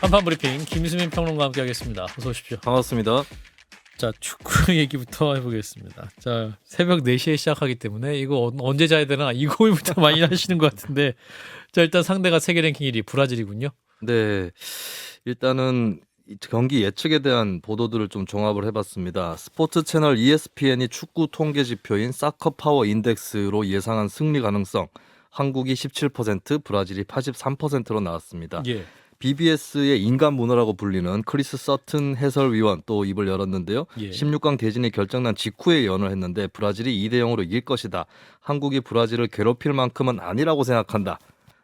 한판 브리핑 김수민 평론가와 함께하겠습니다. 어서 오십시오. 반갑습니다. 자, 축구 얘기부터 해보겠습니다. 자, 새벽 4시에 시작하기 때문에 이거 언제 자야 되나 이 고민부터 많이 하시는 것 같은데, 자, 일단 상대가 세계 랭킹 1위 브라질이군요. 네, 일단은 이 경기 예측에 대한 보도들을 좀 종합을 해봤습니다. 스포츠 채널 ESPN이 축구 통계 지표인 사커 파워 인덱스로 예상한 승리 가능성, 한국이 17%, 브라질이 83%로 나왔습니다. 예. BBS의 인간 문화라고 불리는 크리스 서튼 해설위원 또 입을 열었는데요. 예. 16강 대진이 결정난 직후에 예언을 했는데 브라질이 2대0으로 이길 것이다. 한국이 브라질을 괴롭힐 만큼은 아니라고 생각한다.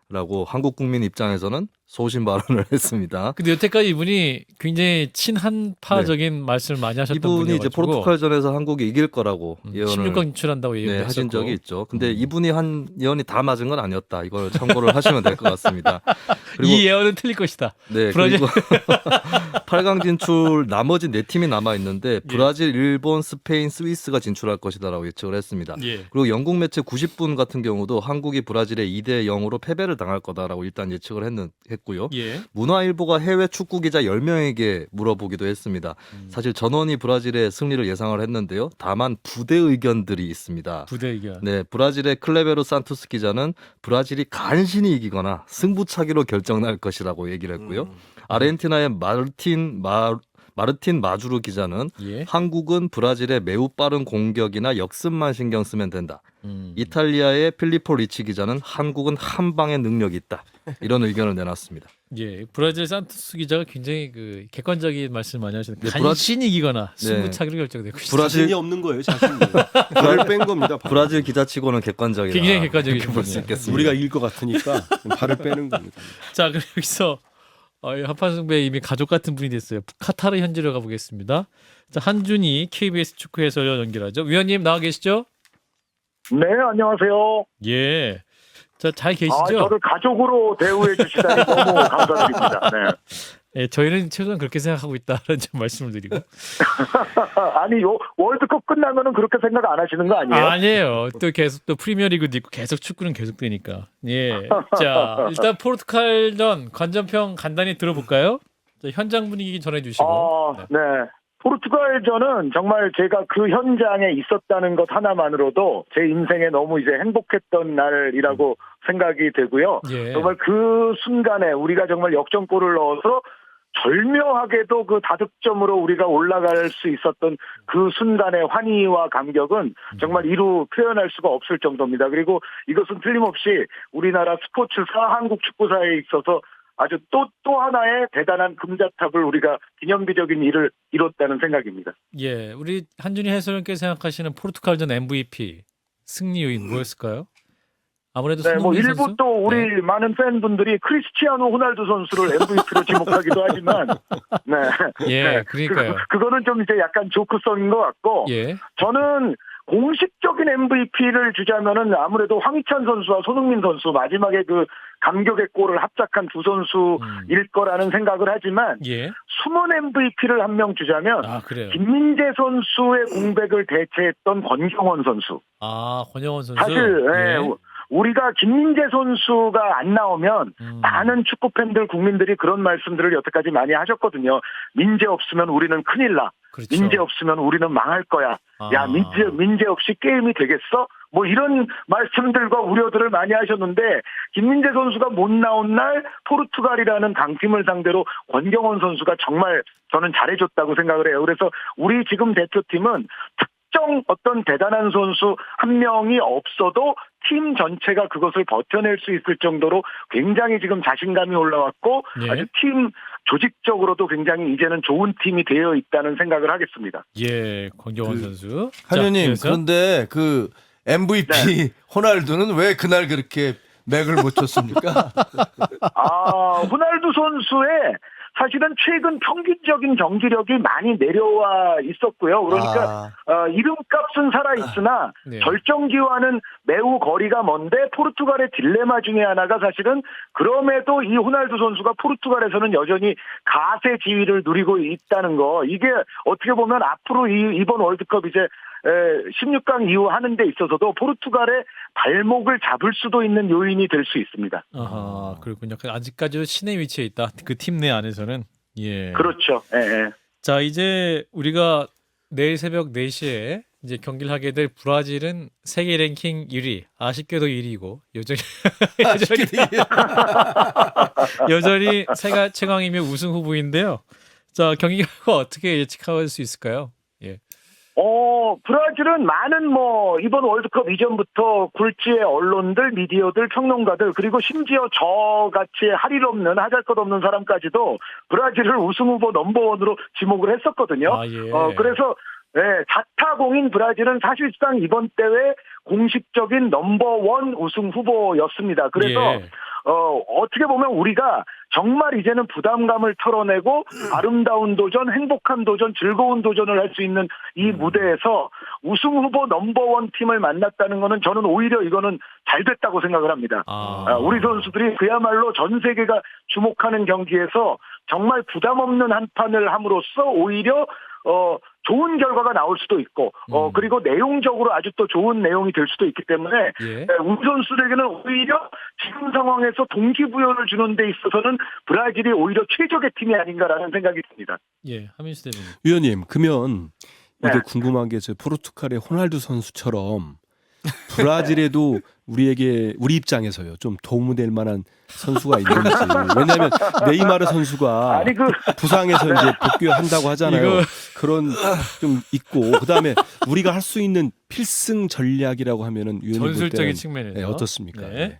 라고 한국 국민 입장에서는 소신 발언을 했습니다. 근데 여태까지 이분이 굉장히 친한파적인 말씀을 많이 하셨던 이분이 분이어가지고 이제 포르투갈전에서 한국이 이길 거라고 예언을 16강 진출한다고 얘기를 하신 했었고. 적이 있죠. 근데 이분이 한 예언이 다 맞은 건 아니었다. 이걸 참고를 하시면 될 것 같습니다. 이 예언은 틀릴 것이다. 네, 브라질. 그리고 8강 진출 나머지 4팀이 남아 있는데 브라질, 일본, 스페인, 스위스가 진출할 것이다라고 예측을 했습니다. 예. 그리고 영국 매체 90분 같은 경우도 한국이 브라질에 2대0으로 패배를 당할 거다라고 일단 예측을 했고요. 예. 문화일보가 해외 축구 기자 10명에게 물어보기도 했습니다. 사실 전원이 브라질의 승리를 예상을 했는데요. 다만 부대 의견들이 있습니다. 부대 의견. 네, 브라질의 클레베로 산토스 기자는 브라질이 간신히 이기거나 승부차기로 결정날 것이라고 얘기를 했고요. 아르헨티나의 마르틴 마주루 기자는 예. 한국은 브라질의 매우 빠른 공격이나 역습만 신경 쓰면 된다. 이탈리아의 필리포 리치 기자는 한국은 한 방의 능력이 있다. 이런 의견을 내놨습니다. 예, 브라질 산토스 기자가 굉장히 그 객관적인 말씀 많이 하시는데 네, 간신히 이기거나 승부차기로 결정되고 있다. 자신이 없는 거예요, 자신이. 발을 뺀 겁니다. 발을. 브라질 기자치고는 객관적이다. 굉장히 객관적이신 볼 수 분이에요. 있겠습니다. 우리가 이길 것 같으니까 발을 빼는 겁니다. 자, 그럼 여기서 한판 승부에 이미 가족 같은 분이 됐어요. 카타르 현지로 가보겠습니다. 자, 한준희 KBS 축구 해설위원 연결하죠. 위원님 나와 계시죠? 네, 안녕하세요. 예. 자, 잘 계시죠? 저를 가족으로 대우해 주시다니 너무 감사드립니다. 네. 예, 저희는 최소한 그렇게 생각하고 있다는 점 말씀을 드리고. 아니, 월드컵 끝나면은 그렇게 생각 안 하시는 거 아니에요? 아니에요. 또 계속 또 프리미어리그도 있고 계속 축구는 계속 되니까. 예. 자, 일단 포르투갈전 관전평 간단히 들어볼까요? 자, 현장 분위기 전해주시고. 네. 포르투갈전은 정말 제가 그 현장에 있었다는 것 하나만으로도 제 인생에 너무 이제 행복했던 날이라고 생각이 되고요. 예. 정말 그 순간에 우리가 정말 역전골을 넣어서 절묘하게도 그 다득점으로 우리가 올라갈 수 있었던 그 순간의 환희와 감격은 정말 이루 표현할 수가 없을 정도입니다. 그리고 이것은 틀림없이 우리나라 스포츠사, 한국 축구사에 있어서 아주 또 하나의 대단한 금자탑을 우리가 기념비적인 일을 이뤘다는 생각입니다. 예, 우리 한준희 해설위원께서 생각하시는 포르투갈전 MVP 승리 요인 뭐였을까요? 아무래도 네, 손흥민 일부 선수? 또 우리 네. 많은 팬분들이 크리스티아노 호날두 선수를 MVP로 지목하기도 하지만, 네, 예, 네, 그러니까요. 그거는 좀 이제 약간 조크성인 것 같고, 예, 저는 공식적인 MVP를 주자면은 아무래도 황희찬 선수와 손흥민 선수 마지막에 그 감격의 골을 합작한 두 선수일 거라는 생각을 하지만 예. 숨은 MVP를 한 명 주자면 아, 그래요. 김민재 선수의 공백을 대체했던 권경원 선수. 아, 권영원 선수. 사실 예. 우리가 김민재 선수가 안 나오면 많은 축구 팬들 국민들이 그런 말씀들을 여태까지 많이 하셨거든요. 민재 없으면 우리는 큰일 나. 그렇죠. 민재 없으면 우리는 망할 거야. 야, 아. 민재 없이 게임이 되겠어? 뭐 이런 말씀들과 우려들을 많이 하셨는데 김민재 선수가 못 나온 날 포르투갈이라는 강팀을 상대로 권경원 선수가 정말 저는 잘해줬다고 생각을 해요. 그래서 우리 지금 대표팀은 특정 어떤 대단한 선수 한 명이 없어도 팀 전체가 그것을 버텨낼 수 있을 정도로 굉장히 지금 자신감이 올라왔고 예. 아주 팀 조직적으로도 굉장히 이제는 좋은 팀이 되어 있다는 생각을 하겠습니다. 예, 권경원 선수. 한현님, 그래서? 그런데 그 MVP 호날두는 왜 그날 그렇게 맥을 못 쳤습니까? 호날두 선수의 사실은 최근 평균적인 경기력이 많이 내려와 있었고요. 그러니까 이름값은 살아있으나 네. 결정기와는 매우 거리가 먼데 포르투갈의 딜레마 중에 하나가 사실은 그럼에도 이 호날두 선수가 포르투갈에서는 여전히 가세 지위를 누리고 있다는 거. 이게 어떻게 보면 앞으로 이번 월드컵 이제 16강 이후 하는 데 있어서도 포르투갈의 발목을 잡을 수도 있는 요인이 될 수 있습니다. 아하, 그렇군요. 아직까지 신의 위치에 있다. 그 팀 내 안에서는. 보면은 예. 그렇죠. 예, 예. 자, 이제 우리가 내일 새벽 4시에 이제 경기를 하게 될 브라질은 세계 랭킹 1위, 아쉽게도 1위고 여전히 여전히 세계 최강이며 우승 후보인데요. 자, 경기 결과 어떻게 예측할 수 있을까요? 예. 브라질은 많은 이번 월드컵 이전부터 굴지의 언론들, 미디어들, 평론가들, 그리고 심지어 저같이 할 일 없는, 하잘 것 없는 사람까지도 브라질을 우승 후보 넘버원으로 지목을 했었거든요. 아, 예. 그래서, 자타공인 브라질은 사실상 이번 대회 공식적인 넘버원 우승 후보였습니다. 그래서, 예. 어떻게 보면 우리가 정말 이제는 부담감을 털어내고 아름다운 도전, 행복한 도전, 즐거운 도전을 할 수 있는 이 무대에서 우승 후보 넘버원 팀을 만났다는 거는 저는 오히려 이거는 잘 됐다고 생각을 합니다. 우리 선수들이 그야말로 전 세계가 주목하는 경기에서 정말 부담 없는 한 판을 함으로써 오히려 좋은 결과가 나올 수도 있고, 그리고 내용적으로 아주 또 좋은 내용이 될 수도 있기 때문에, 예. 우리 선수들에게는 오히려 지금 상황에서 동기부여를 주는 데 있어서는 브라질이 오히려 최적의 팀이 아닌가라는 생각이 듭니다. 예, 하민수 대표님. 위원님, 그러면 이게 네. 궁금한 게 저 포르투갈의 호날두 선수처럼 브라질에도 우리 입장에서요 좀 도움이 될 만한 선수가 있는지. 왜냐하면 네이마르 선수가 아니, 부상에서 이제 복귀한다고 하잖아요. 이거- 그런 좀 있고 그다음에 우리가 할 수 있는 필승 전략이라고 하면은 위원님 볼 전술적인 때는 측면에서 어떻습니까? 네. 네.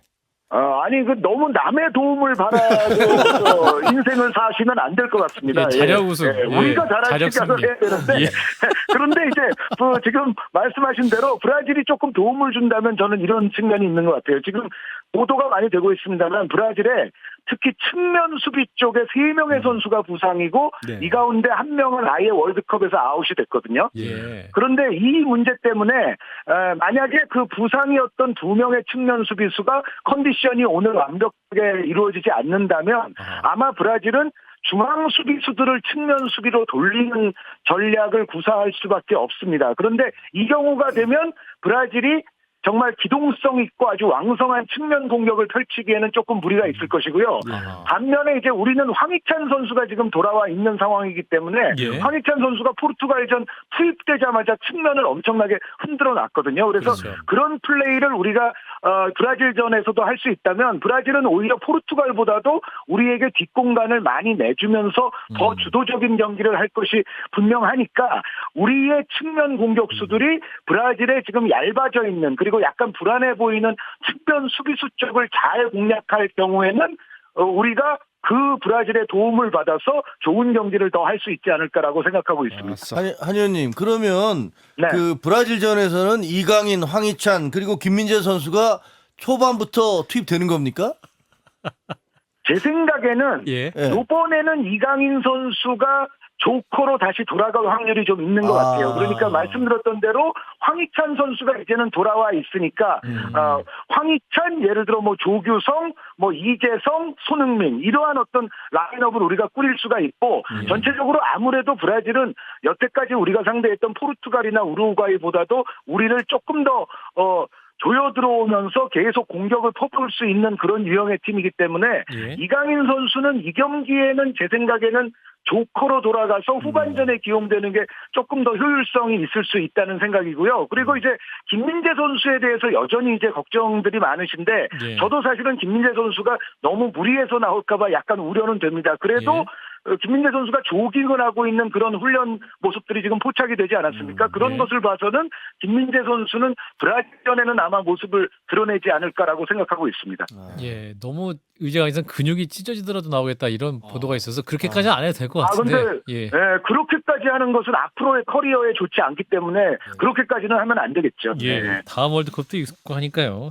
아니, 너무 남의 도움을 바라고 인생을 사시면 안 될 것 같습니다. 예, 자력 우승. 예, 우리가 잘할 자력 생각을 승리. 해야 되는데. 예. 그런데 이제, 지금 말씀하신 대로 브라질이 조금 도움을 준다면 저는 이런 측면이 있는 것 같아요. 지금 보도가 많이 되고 있습니다만 브라질에 특히 측면 수비 쪽에 3명의 선수가 부상이고 네. 이 가운데 1명은 아예 월드컵에서 아웃이 됐거든요. 예. 그런데 이 문제 때문에 만약에 그 부상이었던 2명의 측면 수비수가 컨디션이 오늘 완벽하게 이루어지지 않는다면 아마 브라질은 중앙 수비수들을 측면 수비로 돌리는 전략을 구사할 수밖에 없습니다. 그런데 이 경우가 되면 브라질이 정말 기동성 있고 아주 왕성한 측면 공격을 펼치기에는 조금 무리가 있을 것이고요. 아하. 반면에 이제 우리는 황희찬 선수가 지금 돌아와 있는 상황이기 때문에 예. 황희찬 선수가 포르투갈전 투입되자마자 측면을 엄청나게 흔들어 놨거든요. 그래서 그렇죠. 그런 플레이를 우리가 브라질전에서도 할 수 있다면 브라질은 오히려 포르투갈보다도 우리에게 뒷공간을 많이 내주면서 더 주도적인 경기를 할 것이 분명하니까 우리의 측면 공격수들이 브라질에 지금 얇아져 있는 그리고 약간 불안해 보이는 측면 수비수 쪽을 잘 공략할 경우에는 우리가 그 브라질의 도움을 받아서 좋은 경기를 더 할 수 있지 않을까라고 생각하고 있습니다. 한 의원님, 그러면 네. 그 브라질전에서는 이강인, 황희찬 그리고 김민재 선수가 초반부터 투입되는 겁니까? 제 생각에는 예. 예. 이번에는 이강인 선수가 조커로 다시 돌아갈 확률이 좀 있는 것 같아요. 그러니까 말씀드렸던 대로 황희찬 선수가 이제는 돌아와 있으니까 황희찬, 예를 들어 조규성, 이재성, 손흥민 이러한 어떤 라인업을 우리가 꾸릴 수가 있고 전체적으로 아무래도 브라질은 여태까지 우리가 상대했던 포르투갈이나 우루과이보다도 우리를 조금 더 조여 들어오면서 계속 공격을 퍼부을 수 있는 그런 유형의 팀이기 때문에 예. 이강인 선수는 이 경기에는 제 생각에는 조커로 돌아가서 후반전에 기용되는 게 조금 더 효율성이 있을 수 있다는 생각이고요. 그리고 이제 김민재 선수에 대해서 여전히 이제 걱정들이 많으신데 예. 저도 사실은 김민재 선수가 너무 무리해서 나올까봐 약간 우려는 됩니다. 그래도 김민재 선수가 조깅을 하고 있는 그런 훈련 모습들이 지금 포착이 되지 않았습니까? 그런 네. 것을 봐서는 김민재 선수는 브라질전에는 아마 모습을 드러내지 않을까라고 생각하고 있습니다. 예, 너무 의지가 있어 근육이 찢어지더라도 나오겠다 이런 보도가 있어서 그렇게까지는 안 해도 될 것 같은데. 근데 예. 그렇게까지 하는 것은 앞으로의 커리어에 좋지 않기 때문에 그렇게까지는 하면 안 되겠죠. 예, 네. 다음 월드컵도 있고 하니까요.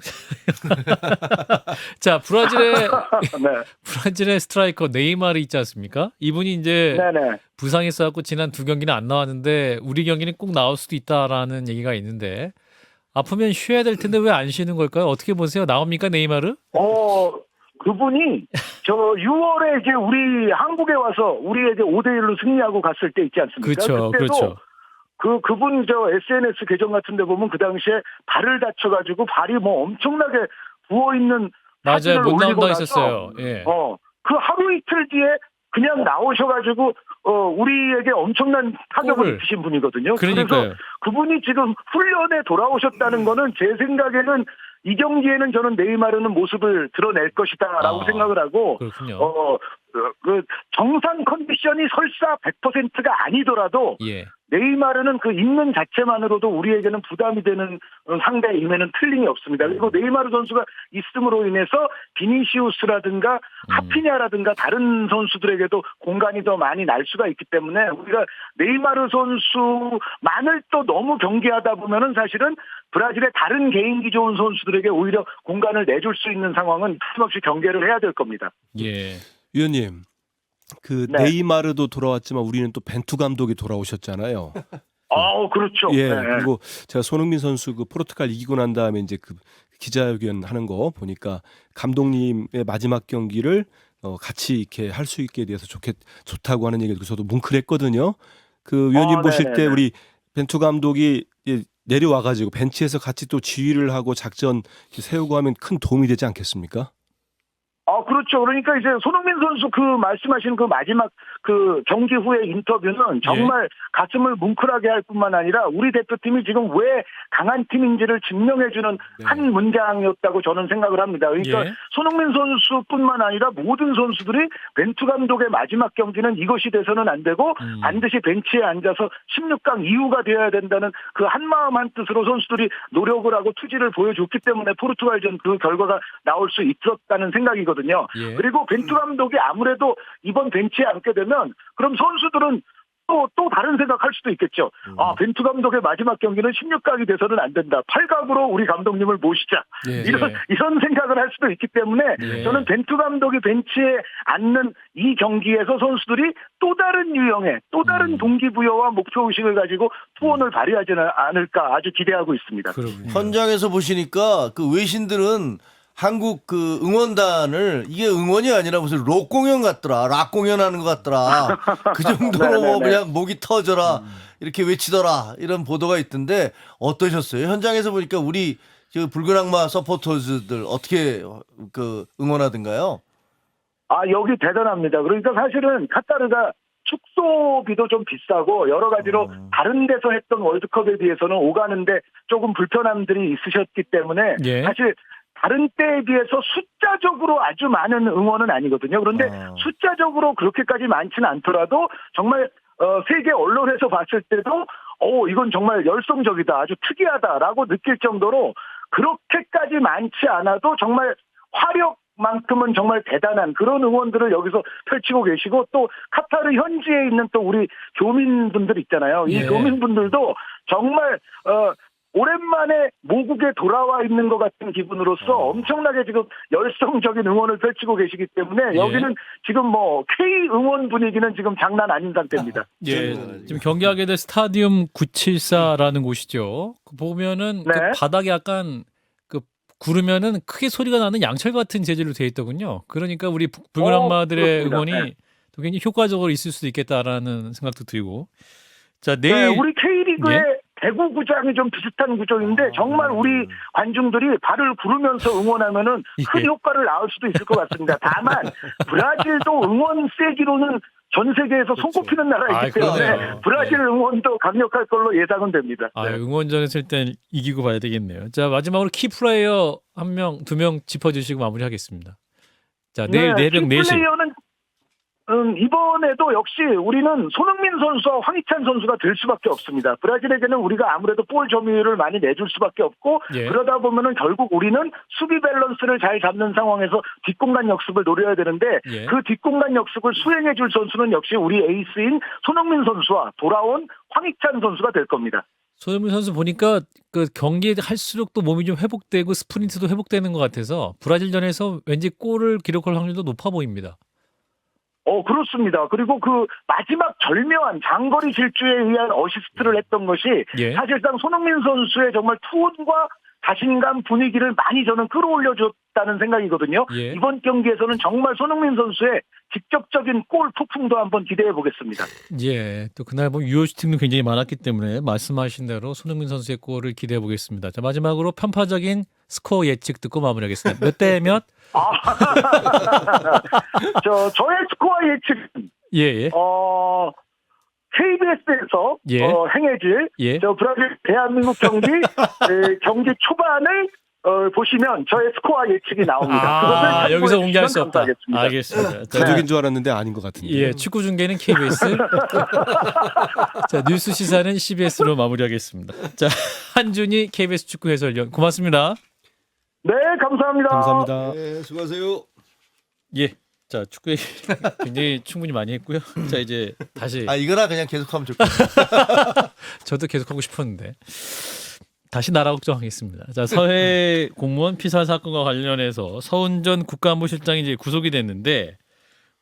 자, 브라질의 스트라이커 네이마르 있지 않습니까? 이분이 이제 네네. 부상이 있어갖고 지난 2경기는 안 나왔는데 우리 경기는 꼭 나올 수도 있다라는 얘기가 있는데 아프면 쉬어야 될 텐데 왜 안 쉬는 걸까요? 어떻게 보세요? 나옵니까 네이마르? 그분이 저 6월에 이제 우리 한국에 와서 우리에게 5대1로 승리하고 갔을 때 있지 않습니까? 그렇죠, 그때도 그렇죠. 그분 저 SNS 계정 같은 데 보면 그 당시에 발을 다쳐가지고 발이 엄청나게 부어있는 맞아요, 사진을 못 올리고 나온다 나서 했었어요. 예. 그 하루 이틀 뒤에 그냥 나오셔가지고 우리에게 엄청난 타격을 골을. 입히신 분이거든요. 그러니까요. 그래서 그분이 지금 훈련에 돌아오셨다는 거는 제 생각에는 이 경기에는 저는 네이마르는 모습을 드러낼 것이다라고 아, 생각을 하고 그렇군요. 그 정상 컨디션이 설사 100%가 아니더라도 예. 네이마르는 그 있는 자체만으로도 우리에게는 부담이 되는 상대의 임에는 틀림이 없습니다. 그리고 네이마르 선수가 있음으로 인해서 비니시우스라든가 하피냐라든가 다른 선수들에게도 공간이 더 많이 날 수가 있기 때문에 우리가 네이마르 선수만을 또 너무 경기하다 보면은 사실은 브라질의 다른 개인기 좋은 선수들에게 오히려 공간을 내줄 수 있는 상황은 틀림없이 경계를 해야 될 겁니다. 예. 위원님, 그 네. 네이마르도 돌아왔지만 우리는 또 벤투 감독이 돌아오셨잖아요. 그렇죠. 예. 네. 그리고 제가 손흥민 선수 그 포르투갈 이기고 난 다음에 이제 그 기자회견 하는 거 보니까 감독님의 마지막 경기를 같이 이렇게 할 수 있게 돼서 좋다고 하는 얘기를 저도 뭉클했거든요. 그 위원님 보실 때 네네네. 우리 벤투 감독이 내려와가지고 벤치에서 같이 또 지휘를 하고 작전 세우고 하면 큰 도움이 되지 않겠습니까? 그렇죠. 그러니까 이제 손흥민 선수 그 말씀하신 그 마지막 그 경기 후의 인터뷰는 정말 가슴을 뭉클하게 할 뿐만 아니라 우리 대표팀이 지금 왜 강한 팀인지를 증명해주는 네. 한 문장이었다고 저는 생각을 합니다. 그러니까 예. 손흥민 선수뿐만 아니라 모든 선수들이 벤투 감독의 마지막 경기는 이것이 돼서는 안 되고 반드시 벤치에 앉아서 16강 이후가 되어야 된다는 그 한마음 한뜻으로 선수들이 노력을 하고 투지를 보여줬기 때문에 포르투갈전 그 결과가 나올 수 있었다는 생각이거든요. 예. 그리고 벤투 감독이 아무래도 이번 벤치에 앉게 되면 그럼 선수들은 또 다른 생각할 수도 있겠죠. 벤투 감독의 마지막 경기는 16강이 돼서는 안 된다. 8강으로 우리 감독님을 모시자. 예. 이런 생각을 할 수도 있기 때문에 예. 저는 벤투 감독이 벤치에 앉는 이 경기에서 선수들이 또 다른 유형의 또 다른 동기부여와 목표의식을 가지고 투혼을 발휘하지 않을까 아주 기대하고 있습니다. 그렇군요. 현장에서 보시니까 그 외신들은 한국 그 응원단을 이게 응원이 아니라 무슨 록 공연 같더라. 락 공연하는 것 같더라. 그 정도로 뭐 네네네. 그냥 목이 터져라. 이렇게 외치더라. 이런 보도가 있던데 어떠셨어요? 현장에서 보니까 우리 그 붉은 악마 서포터즈들 어떻게 그 응원하던가요? 여기 대단합니다. 그러니까 사실은 카타르가 축소비도 좀 비싸고 여러 가지로 다른 데서 했던 월드컵에 비해서는 오가는데 조금 불편함들이 있으셨기 때문에 예. 사실 다른 때에 비해서 숫자적으로 아주 많은 응원은 아니거든요. 그런데 숫자적으로 그렇게까지 많지는 않더라도 정말 세계 언론에서 봤을 때도 이건 정말 열성적이다, 아주 특이하다라고 느낄 정도로 그렇게까지 많지 않아도 정말 화력만큼은 정말 대단한 그런 응원들을 여기서 펼치고 계시고 또 카타르 현지에 있는 또 우리 교민분들 있잖아요. 이 예. 교민분들도 정말 오랜만에 모국에 돌아와 있는 것 같은 기분으로서 엄청나게 지금 열성적인 응원을 펼치고 계시기 때문에 여기는 지금 뭐 K 응원 분위기는 지금 장난 아닌 상태입니다. 예, 지금 경기하게 될 스타디움 974라는 곳이죠. 그 보면은 네. 그 바닥에 약간 그 구르면은 크게 소리가 나는 양철 같은 재질로 되어 있더군요. 그러니까 우리 붉은 악마들의 그렇습니다. 응원이 네. 또 굉장히 효과적으로 있을 수도 있겠다라는 생각도 들고. 자, 네, 내일 우리 K리그의 예? 대구 구장이 좀 비슷한 구조인데 정말 우리 관중들이 발을 구르면서 응원하면은 큰 예. 효과를 낳을 수도 있을 것 같습니다. 다만 브라질도 응원 세기로는 전 세계에서 손꼽히는 나라이기 때문에 그러네요. 브라질 응원도 강력할 걸로 예상은 됩니다. 아, 네. 응원전에서 일단 이기고 봐야 되겠네요. 자, 마지막으로 키 플레이어 한 명, 두 명 짚어주시고 마무리하겠습니다. 자, 내일 내병 4시. 플레이어는 이번에도 역시 우리는 손흥민 선수와 황희찬 선수가 될 수밖에 없습니다. 브라질에게는 우리가 아무래도 볼 점유율을 많이 내줄 수밖에 없고 예. 그러다 보면은 결국 우리는 수비 밸런스를 잘 잡는 상황에서 뒷공간 역습을 노려야 되는데 예. 그 뒷공간 역습을 수행해 줄 선수는 역시 우리 에이스인 손흥민 선수와 돌아온 황희찬 선수가 될 겁니다. 손흥민 선수 보니까 그 경기 할수록 또 몸이 좀 회복되고 스프린트도 회복되는 것 같아서 브라질전에서 왠지 골을 기록할 확률도 높아 보입니다. 그렇습니다. 그리고 그 마지막 절묘한 장거리 질주에 의한 어시스트를 했던 것이 사실상 손흥민 선수의 정말 투혼과 자신감 분위기를 많이 저는 끌어올려줬다 있다는 생각이거든요. 예. 이번 경기에서는 정말 손흥민 선수의 직접적인 골 폭풍도 한번 기대해 보겠습니다. 예, 또 그날 뭐 유효 슈팅도 굉장히 많았기 때문에 말씀하신 대로 손흥민 선수의 골을 기대해 보겠습니다. 자, 마지막으로 편파적인 스코어 예측 듣고 마무리하겠습니다. 몇 대 몇? 저의 스코어 예측은 예, 예. KBS에서 예. 행해질 예. 브라질 대한민국 경기 경기 초반을 보시면 저의 스코어 예측이 나옵니다. 그것을 여기서 참고해 공개할 주시면 수 없다. 감사하겠습니다. 알겠습니다. 자, 가족인 줄 알았는데 아닌 것 같은데. 예, 축구 중계는 KBS. 자, 뉴스 시사는 CBS로 마무리하겠습니다. 자, 한준희 KBS 축구 해설위원 고맙습니다. 네, 감사합니다. 감사합니다. 네, 수고하세요. 예. 자, 축구 얘기 굉장히 충분히 많이 했고요. 자, 이제 다시 이거나 그냥 계속하면 좋겠네요. 저도 계속 하고 싶었는데 다시 나라 걱정하겠습니다. 자, 서해 공무원 피살 사건과 관련해서 서운전 국가안보실장이 이제 구속이 됐는데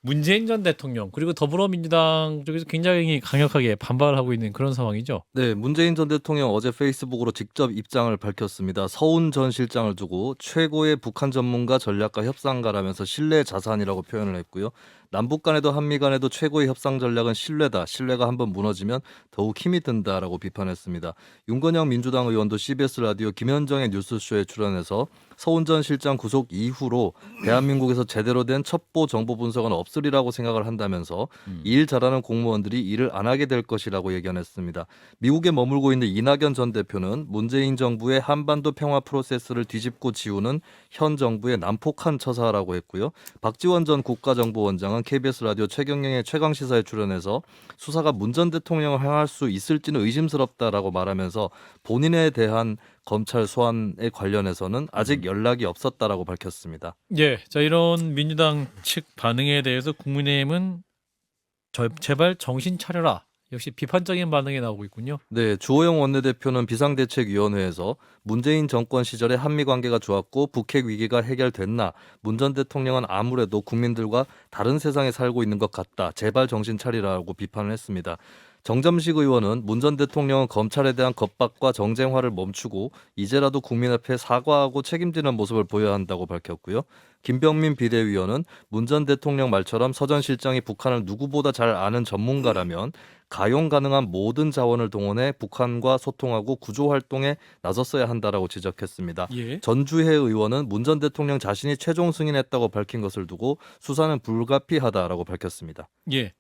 문재인 전 대통령 그리고 더불어민주당 쪽에서 굉장히 강력하게 반발을 하고 있는 그런 상황이죠. 네, 문재인 전 대통령 어제 페이스북으로 직접 입장을 밝혔습니다. 서훈 전 실장을 두고 최고의 북한 전문가 전략가 협상가라면서 신뢰 자산이라고 표현을 했고요. 남북 간에도 한미 간에도 최고의 협상 전략은 신뢰다. 신뢰가 한번 무너지면 더욱 힘이 든다라고 비판했습니다. 윤건영 민주당 의원도 CBS 라디오 김현정의 뉴스쇼에 출연해서 서훈 전 실장 구속 이후로 대한민국에서 제대로 된 첩보 정보 분석은 없으리라고 생각을 한다면서 일 잘하는 공무원들이 일을 안 하게 될 것이라고 예견했습니다. 미국에 머물고 있는 이낙연 전 대표는 문재인 정부의 한반도 평화 프로세스를 뒤집고 지우는 현 정부의 난폭한 처사라고 했고요. 박지원 전 국가정보원장은 KBS 라디오 최경영의 최강시사에 출연해서 수사가 문 전 대통령을 향할 수 있을지는 의심스럽다라고 말하면서 본인에 대한 검찰 소환에 관련해서는 아직 연락이 없었다라고 밝혔습니다. 예, 자 이런 민주당 측 반응에 대해서 국민의힘은 제발 정신 차려라. 역시 비판적인 반응이 나오고 있군요. 네, 주호영 원내대표는 비상대책위원회에서 문재인 정권 시절에 한미 관계가 좋았고 북핵 위기가 해결됐나 문 전 대통령은 아무래도 국민들과 다른 세상에 살고 있는 것 같다. 제발 정신 차리라고 비판을 했습니다. 정점식 의원은 문 전 대통령은 검찰에 대한 겁박과 정쟁화를 멈추고 이제라도 국민 앞에 사과하고 책임지는 모습을 보여야 한다고 밝혔고요. 김병민 비대위원은 문 전 대통령 말처럼 서 전 실장이 북한을 누구보다 잘 아는 전문가라면 가용 가능한 모든 자원을 동원해 북한과 소통하고 구조 활동에 나섰어야 한다라고 지적했습니다. 예. 전주혜 의원은 문 전 대통령 자신이 최종 승인했다고 밝힌 것을 두고 수사는 불가피하다라고 밝혔습니다. 예.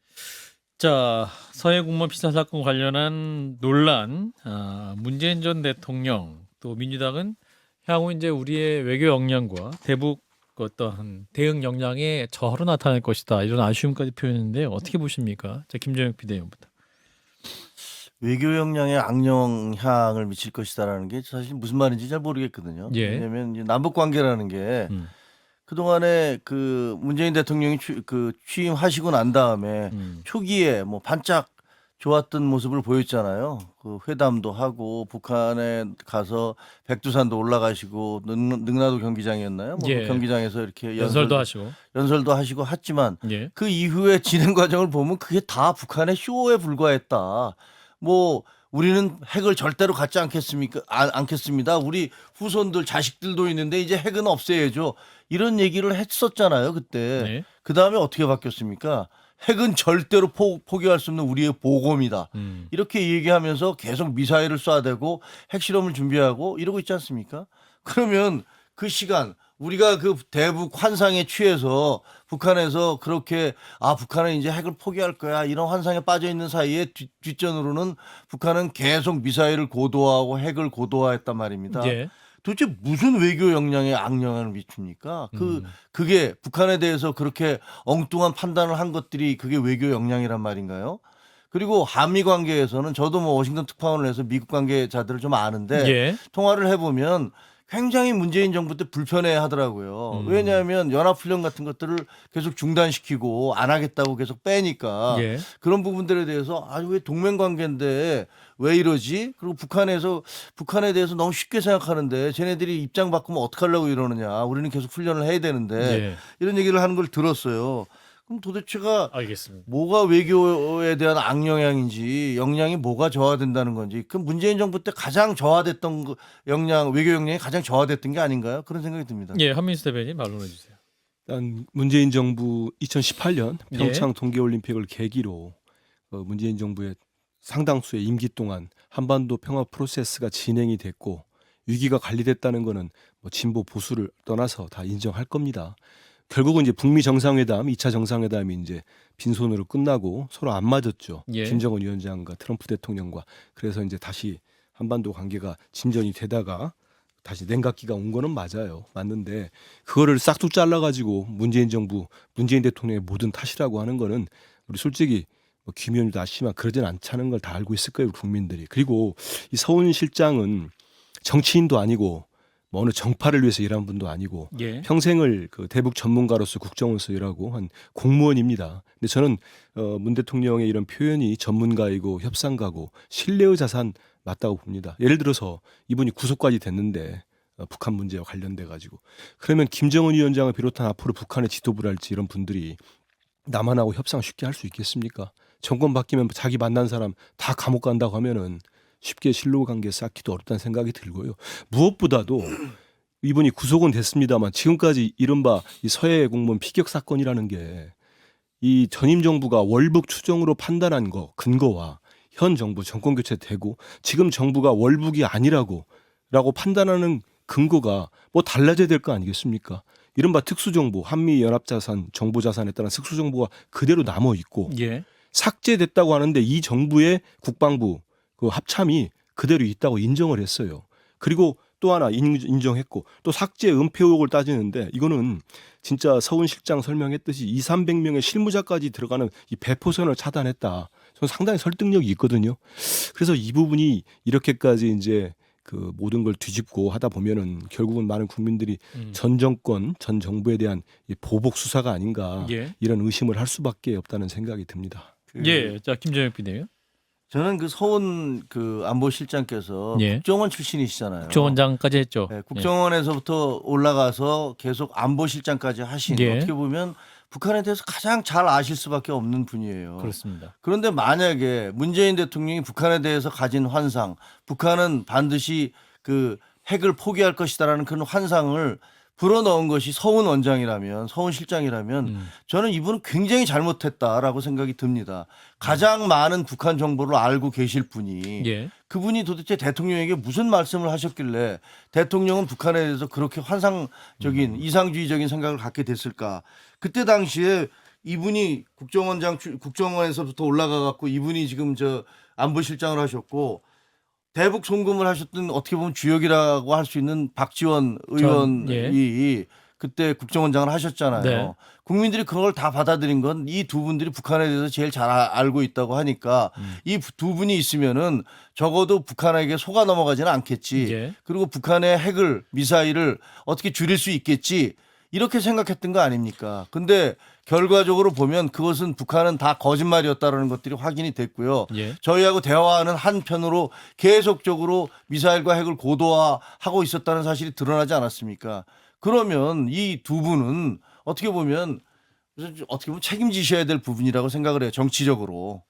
자, 서해 공무원 피살 사건 관련한 논란, 문재인 전 대통령 또 민주당은 향후 이제 우리의 외교 역량과 대북 어떠한 대응 역량의 저하로 나타날 것이다 이런 아쉬움까지 표현했는데 어떻게 보십니까? 자, 김정혁 비대위원부터. 외교 역량에 악영향을 미칠 것이다라는 게 사실 무슨 말인지 잘 모르겠거든요. 예. 왜냐하면 남북 관계라는 게 음. 그동안에 그 문재인 대통령이 취임하시고 난 다음에 초기에 뭐 반짝 좋았던 모습을 보였잖아요. 그 회담도 하고 북한에 가서 백두산도 올라가시고 능라도 경기장이었나요? 뭐 예. 그 경기장에서 이렇게 연설도 하시고. 연설도 하시고 했지만 예. 그 이후에 진행 과정을 보면 그게 다 북한의 쇼에 불과했다. 뭐 우리는 핵을 절대로 갖지 않겠습니까? 않겠습니다. 우리 후손들 자식들도 있는데 이제 핵은 없애야죠. 이런 얘기를 했었잖아요, 그때. 네. 그 다음에 어떻게 바뀌었습니까? 핵은 절대로 포기할 수 없는 우리의 보검이다. 이렇게 얘기하면서 계속 미사일을 쏴대고 핵실험을 준비하고 이러고 있지 않습니까? 그러면 그 시간 우리가 그 대북 환상에 취해서 북한에서 그렇게 북한은 이제 핵을 포기할 거야 이런 환상에 빠져 있는 사이에 뒷전으로는 북한은 계속 미사일을 고도화하고 핵을 고도화했단 말입니다. 예. 도대체 무슨 외교 역량에 악영향을 미칩니까? 그게 북한에 대해서 그렇게 엉뚱한 판단을 한 것들이 그게 외교 역량이란 말인가요? 그리고 한미 관계에서는 저도 뭐 워싱턴 특파원을 해서 미국 관계자들을 좀 아는데 예. 통화를 해보면 굉장히 문재인 정부 때 불편해 하더라고요. 왜냐하면 연합훈련 같은 것들을 계속 중단시키고 안 하겠다고 계속 빼니까 예. 그런 부분들에 대해서 왜 동맹 관계인데 왜 이러지? 그리고 북한에 대해서 너무 쉽게 생각하는데 쟤네들이 입장 바꾸면 어떡하려고 이러느냐. 우리는 계속 훈련을 해야 되는데 예. 이런 얘기를 하는 걸 들었어요. 그럼 도대체가 알겠습니다. 뭐가 외교에 대한 악영향인지 역량이 뭐가 저하된다는 건지 그 문재인 정부 때 가장 저하됐던 역량 외교 역량이 가장 저하됐던 게 아닌가요? 그런 생각이 듭니다. 예, 한민수 대변인 반론해 주세요. 일단 문재인 정부 2018년 예. 평창 동계올림픽을 계기로 문재인 정부의 상당수의 임기 동안 한반도 평화 프로세스가 진행이 됐고 위기가 관리됐다는 것은 뭐 진보 보수를 떠나서 다 인정할 겁니다. 결국은 이제 북미 정상회담, 2차 정상회담이 이제 빈손으로 끝나고 서로 안 맞았죠. 예. 김정은 위원장과 트럼프 대통령과. 그래서 이제 다시 한반도 관계가 진전이 되다가 다시 냉각기가 온 거는 맞아요. 맞는데 그거를 싹둑 잘라가지고 문재인 정부, 문재인 대통령의 모든 탓이라고 하는 거는 우리 솔직히 뭐 김의원도 아시지만 그러진 않다는 걸 다 알고 있을 거예요, 국민들이. 그리고 이 서훈 실장은 정치인도 아니고 뭐 어느 정파를 위해서 일한 분도 아니고 예. 평생을 그 대북 전문가로서 국정원에서 일하고 한 공무원입니다. 근데 저는 문 대통령의 이런 표현이 전문가이고 협상가고 신뢰의 자산 맞다고 봅니다. 예를 들어서 이분이 구속까지 됐는데 북한 문제와 관련돼 가지고 그러면 김정은 위원장을 비롯한 앞으로 북한의 지도부랄지 이런 분들이 남한하고 협상 쉽게 할 수 있겠습니까? 정권 바뀌면 자기 만난 사람 다 감옥 간다고 하면은 쉽게 신로 관계 쌓기도 어렵다는 생각이 들고요. 무엇보다도 이분이 구속은 됐습니다만 지금까지 이른바 이 서해 공무원 피격 사건이라는 게 이 전임 정부가 월북 추정으로 판단한 거 근거와 현 정부 정권 교체되고 지금 정부가 월북이 아니라고 판단하는 근거가 뭐 달라져야 될 거 아니겠습니까? 이른바 특수정보, 한미연합자산, 정보자산에 따른 특수정보가 그대로 남아있고 예. 삭제됐다고 하는데 이 정부의 국방부 그 합참이 그대로 있다고 인정을 했어요. 그리고 또 하나 인정했고 또 삭제 은폐 의혹을 따지는데 이거는 진짜 서훈 실장 설명했듯이 200~300명의 실무자까지 들어가는 이 배포선을 차단했다. 저는 상당히 설득력이 있거든요. 그래서 이 부분이 이렇게까지 이제 그 모든 걸 뒤집고 하다 보면은 결국은 많은 국민들이 전 정권, 전 정부에 대한 이 보복 수사가 아닌가 예. 이런 의심을 할 수밖에 없다는 생각이 듭니다. 예. 자, 김정혁 비대위원. 저는 그 서훈 그 안보실장께서 예. 국정원 출신이시잖아요. 국정원장까지 했죠. 네, 국정원에서부터 올라가서 계속 안보실장까지 하신 예. 어떻게 보면 북한에 대해서 가장 잘 아실 수밖에 없는 분이에요. 그렇습니다. 그런데 만약에 문재인 대통령이 북한에 대해서 가진 환상, 북한은 반드시 그 핵을 포기할 것이다라는 그런 환상을 불어넣은 것이 서훈 원장이라면, 서훈 실장이라면 저는 이분은 굉장히 잘못했다라고 생각이 듭니다. 가장 많은 북한 정보를 알고 계실 분이 예. 그분이 도대체 대통령에게 무슨 말씀을 하셨길래 대통령은 북한에 대해서 그렇게 환상적인 이상주의적인 생각을 갖게 됐을까? 그때 당시에 이분이 국정원에서부터 올라가 갖고 이분이 지금 저 안보실장을 하셨고 대북 송금을 하셨던 어떻게 보면 주역이라고 할 수 있는 박지원 의원이 그때 국정원장을 하셨잖아요. 네. 국민들이 그걸 다 받아들인 건 이 두 분들이 북한에 대해서 제일 잘 알고 있다고 하니까 이 두 분이 있으면은 적어도 북한에게 속아 넘어가지는 않겠지. 예. 그리고 북한의 핵을 미사일을 어떻게 줄일 수 있겠지. 이렇게 생각했던 거 아닙니까? 근데 결과적으로 보면 그것은 북한은 다 거짓말이었다라는 것들이 확인이 됐고요. 예. 저희하고 대화하는 한편으로 계속적으로 미사일과 핵을 고도화하고 있었다는 사실이 드러나지 않았습니까? 그러면 이 두 분은 어떻게 보면 책임지셔야 될 부분이라고 생각을 해요. 정치적으로.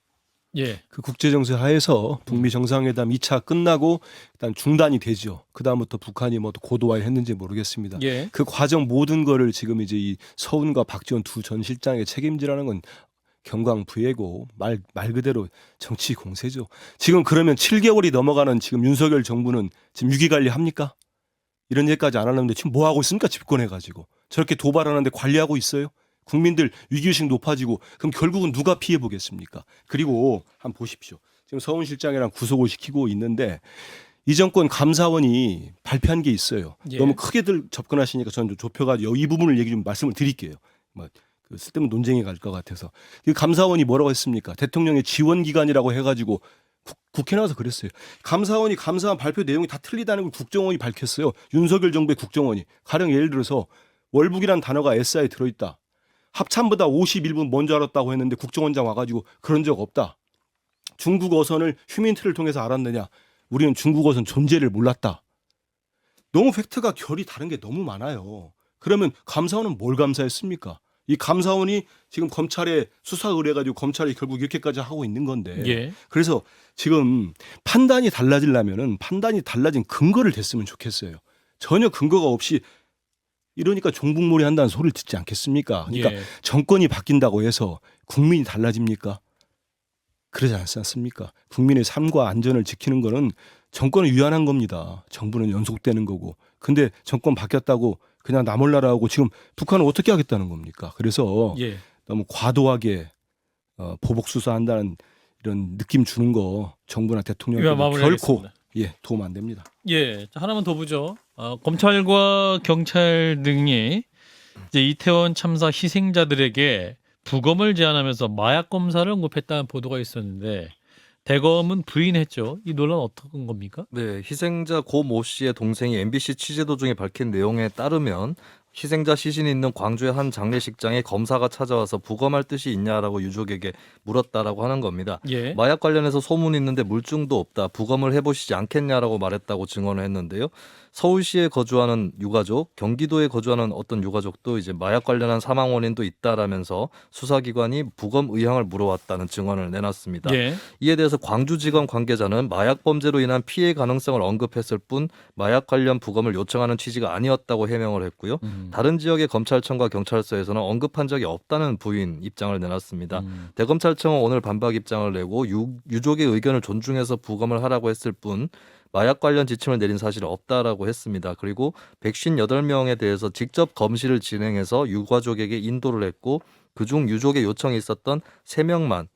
예. 그 국제정세 하에서 북미 정상회담 2차 끝나고 일단 중단이 되죠. 그다음부터 북한이 뭐 고도화를 했는지 모르겠습니다. 예. 그 과정 모든 거를 지금 이제 이 서훈과 박지원 두 전 실장의 책임지라는 건 경광부회고 말 그대로 정치 공세죠. 지금 그러면 7개월이 넘어가는 지금 윤석열 정부는 지금 유기관리 합니까? 이런 얘기까지 안 하는데 지금 뭐 하고 있습니까? 집권해가지고 저렇게 도발하는데 관리하고 있어요? 국민들 위기의식 높아지고 그럼 결국은 누가 피해 보겠습니까? 그리고 한번 보십시오. 지금 서훈 실장이랑 구속을 시키고 있는데 이 정권 감사원이 발표한 게 있어요. 예. 너무 크게들 접근하시니까 저는 좀 좁혀가지고 이 부분을 얘기 좀 말씀을 드릴게요. 그 쓸데없는 논쟁이 갈 것 같아서. 그 감사원이 뭐라고 했습니까? 대통령의 지원기관이라고 해가지고 국회 나와서 그랬어요. 감사원이 감사한 발표 내용이 다 틀리다는 걸 국정원이 밝혔어요. 윤석열 정부의 국정원이. 가령 예를 들어서 월북이란 단어가 S사에 들어있다. 합참보다 51분 먼저 알았다고 했는데 국정원장 와가지고 그런 적 없다. 중국 어선을 휴민트를 통해서 알았느냐. 우리는 중국 어선 존재를 몰랐다. 너무 팩트가 결이 다른 게 너무 많아요. 그러면 감사원은 뭘 감사했습니까? 이 감사원이 지금 검찰에 수사 의뢰가지고 검찰이 결국 이렇게까지 하고 있는 건데. 예. 그래서 지금 판단이 달라지려면은 판단이 달라진 근거를 댔으면 좋겠어요. 전혀 근거가 없이 이러니까 종북몰이 한다는 소리를 듣지 않겠습니까? 그러니까 예. 정권이 바뀐다고 해서 국민이 달라집니까? 그러지 않지 않습니까? 국민의 삶과 안전을 지키는 거는 정권을 위한한 겁니다. 정부는 연속되는 거고. 근데 정권 바뀌었다고 그냥 나 몰라라 하고 지금 북한은 어떻게 하겠다는 겁니까? 그래서 예. 너무 과도하게 보복 수사한다는 이런 느낌 주는 거 정부나 이만 대통령께도 결코 마무리하겠습니다. 도움 안 됩니다. 예, 자, 하나만 더 보죠. 검찰과 경찰 등이 이제 이태원 참사 희생자들에게 부검을 제안하면서 마약 검사를 언급했다는 보도가 있었는데 대검은 부인했죠. 이 논란 어떤 겁니까? 네, 희생자 고 모 씨의 동생이 MBC 취재 도중에 밝힌 내용에 따르면 희생자 시신이 있는 광주의 한 장례식장에 검사가 찾아와서 부검할 뜻이 있냐라고 유족에게 물었다라고 하는 겁니다. 예. 마약 관련해서 소문이 있는데 물증도 없다. 부검을 해보시지 않겠냐라고 말했다고 증언을 했는데요. 서울시에 거주하는 유가족, 경기도에 거주하는 어떤 유가족도 이제 마약 관련한 사망 원인도 있다라면서 수사기관이 부검 의향을 물어왔다는 증언을 내놨습니다. 예. 이에 대해서 광주지검 관계자는 마약 범죄로 인한 피해 가능성을 언급했을 뿐 마약 관련 부검을 요청하는 취지가 아니었다고 해명을 했고요. 다른 지역의 검찰청과 경찰서에서는 언급한 적이 없다는 부인 입장을 내놨습니다. 대검찰청은 오늘 반박 입장을 내고 유족의 의견을 존중해서 부검을 하라고 했을 뿐 마약 관련 지침을 내린 사실은 없다라고 했습니다. 그리고 158명에 대해서 직접 검시를 진행해서 유가족에게 인도를 했고 그중 유족의 요청이 있었던 3명만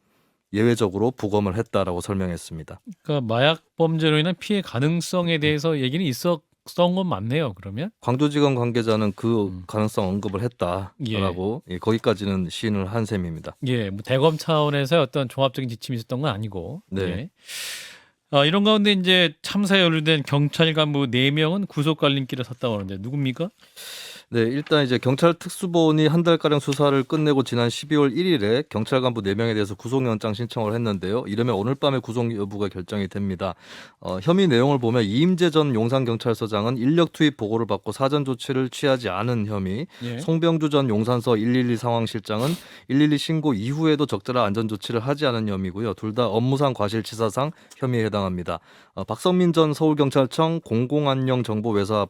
예외적으로 부검을 했다라고 설명했습니다. 그러니까 마약 범죄로 인한 피해 가능성에 대해서 얘기는 있었던 건 맞네요. 그러면 광주지검 관계자는 그 가능성 언급을 했다라고 거기까지는 시인을 한 셈입니다. 예, 뭐 대검 차원에서 어떤 종합적인 지침이 있었던 건 아니고. 네. 예. 이런 가운데 이제 참사에 연루된 경찰 간부 4명은 구속 갈림길에 섰다고 하는데 누굽니까? 네, 일단 이제 경찰 특수본이 한 달가량 수사를 끝내고 지난 12월 1일에 경찰 간부 4명에 대해서 구속영장 신청을 했는데요. 이러면 오늘 밤에 구속 여부가 결정이 됩니다. 혐의 내용을 보면 이임재 전 용산경찰서장은 인력 투입 보고를 받고 사전 조치를 취하지 않은 혐의, 예. 송병주 전 용산서 112 상황실장은 112 신고 이후에도 적절한 안전 조치를 하지 않은 혐의고요. 둘 다 업무상 과실치사상 혐의에 해당합니다. 박성민 전 서울경찰청 공공안녕정보외사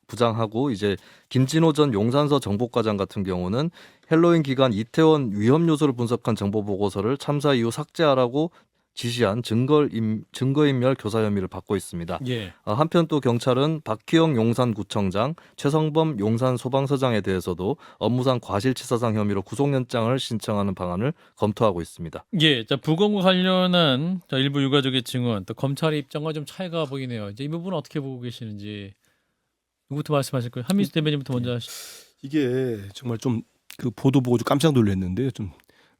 부장하고 이제 김진호 전 용산서 정보과장 같은 경우는 헬로윈 기간 이태원 위험 요소를 분석한 정보 보고서를 참사 이후 삭제하라고 지시한 증거인멸 교사 혐의를 받고 있습니다. 예. 한편 또 경찰은 박희영 용산구청장, 최성범 용산소방서장에 대해서도 업무상 과실치사상 혐의로 구속영장을 신청하는 방안을 검토하고 있습니다. 예, 자 부검과 관련한 일부 유가족의 증언, 또 검찰의 입장과 좀 차이가 보이네요. 이제 이 부분은 어떻게 보고 계시는지 누구부터 말씀하실 거예요? 한민수 대변인부터 먼저 하시죠. 이게 정말 좀 그 보도 보고 좀 깜짝 놀랐는데 좀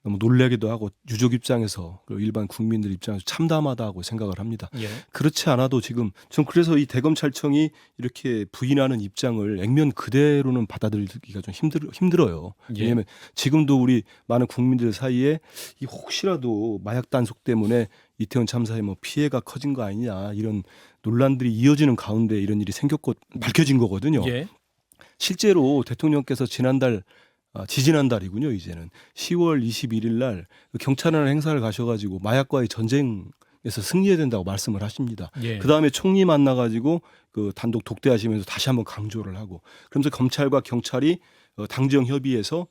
너무 놀라기도 하고 유족 입장에서 그리고 일반 국민들 입장에서 참담하다고 생각을 합니다. 예. 그렇지 않아도 지금 전 그래서 이 대검찰청이 이렇게 부인하는 입장을 액면 그대로는 받아들이기가 좀 힘들어요. 예. 왜냐하면 지금도 우리 많은 국민들 사이에 이 혹시라도 마약 단속 때문에 이태원 참사에 뭐 피해가 커진 거 아니냐 이런 논란들이 이어지는 가운데 이런 일이 생겼고 밝혀진 거거든요. 예. 실제로 대통령께서 지지난달이군요. 이제는 10월 21일 날 경찰이라는 행사를 가셔가지고 마약과의 전쟁에서 승리해야 된다고 말씀을 하십니다. 예. 그 다음에 총리 만나가지고 그 단독 독대하시면서 다시 한번 강조를 하고 그러면서 검찰과 경찰이 당정 협의해서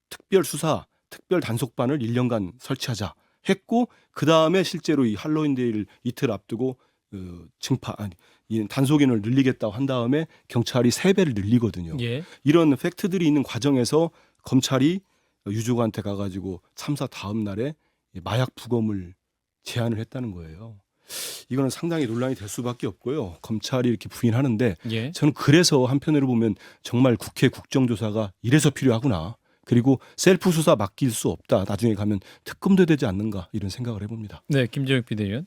특별 수사, 특별 단속반을 1년간 설치하자 했고 그 다음에 실제로 이 할로윈데이를 이틀 앞두고 이 단속인을 늘리겠다고 한 다음에 경찰이 3배를 늘리거든요. 예. 이런 팩트들이 있는 과정에서 검찰이 유족한테 가가지고 참사 다음 날에 마약 부검을 제안을 했다는 거예요. 이거는 상당히 논란이 될 수밖에 없고요. 검찰이 이렇게 부인하는데 예. 저는 그래서 한편으로 보면 정말 국회 국정조사가 이래서 필요하구나. 그리고 셀프 수사 맡길 수 없다. 나중에 가면 특검도 되지 않는가 이런 생각을 해봅니다. 네, 김재욱 비대위원.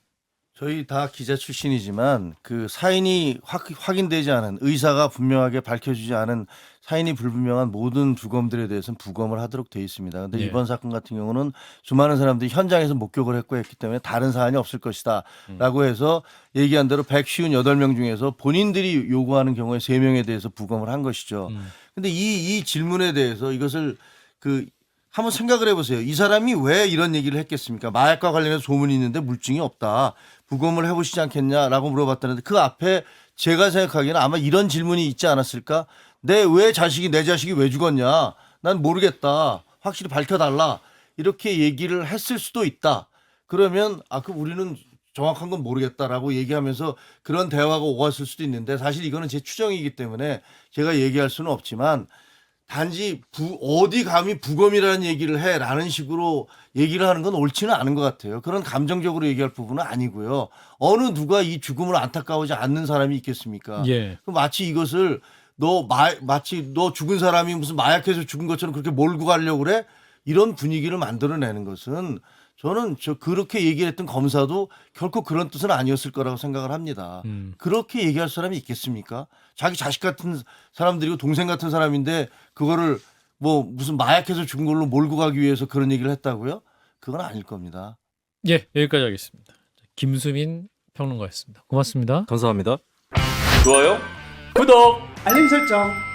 저희 다 기자 출신이지만 그 사인이 확인되지 않은 의사가 분명하게 밝혀지지 않은 사인이 불분명한 모든 부검들에 대해서는 부검을 하도록 돼 있습니다. 그런데 예. 이번 사건 같은 경우는 수많은 사람들이 현장에서 목격을 했고 했기 때문에 다른 사안이 없을 것이다라고 해서 얘기한 대로 158명 중에서 본인들이 요구하는 경우에 3명에 대해서 부검을 한 것이죠. 근데 이 질문에 대해서 이것을 한번 생각을 해보세요. 이 사람이 왜 이런 얘기를 했겠습니까? 마약과 관련해서 소문이 있는데 물증이 없다. 부검을 해보시지 않겠냐라고 물어봤다는데 그 앞에 제가 생각하기에는 아마 이런 질문이 있지 않았을까? 내 자식이 왜 죽었냐? 난 모르겠다. 확실히 밝혀달라. 이렇게 얘기를 했을 수도 있다. 그러면 우리는 정확한 건 모르겠다라고 얘기하면서 그런 대화가 오갔을 수도 있는데 사실 이거는 제 추정이기 때문에 제가 얘기할 수는 없지만 단지 어디 감히 부검이라는 얘기를 해라는 식으로 얘기를 하는 건 옳지는 않은 것 같아요. 그런 감정적으로 얘기할 부분은 아니고요. 어느 누가 이 죽음을 안타까워하지 않는 사람이 있겠습니까? 예. 마치 이것을 마치 너 죽은 사람이 무슨 마약해서 죽은 것처럼 그렇게 몰고 가려고 그래? 이런 분위기를 만들어내는 것은 저는 그렇게 얘기했던 검사도 결코 그런 뜻은 아니었을 거라고 생각을 합니다. 그렇게 얘기할 사람이 있겠습니까? 자기 자식 같은 사람들이고 동생 같은 사람인데 그거를 무슨 마약해서 죽은 걸로 몰고 가기 위해서 그런 얘기를 했다고요? 그건 아닐 겁니다. 예, 여기까지 하겠습니다. 김수민 평론가였습니다. 고맙습니다. 감사합니다. 좋아요, 구독. 알림 설정.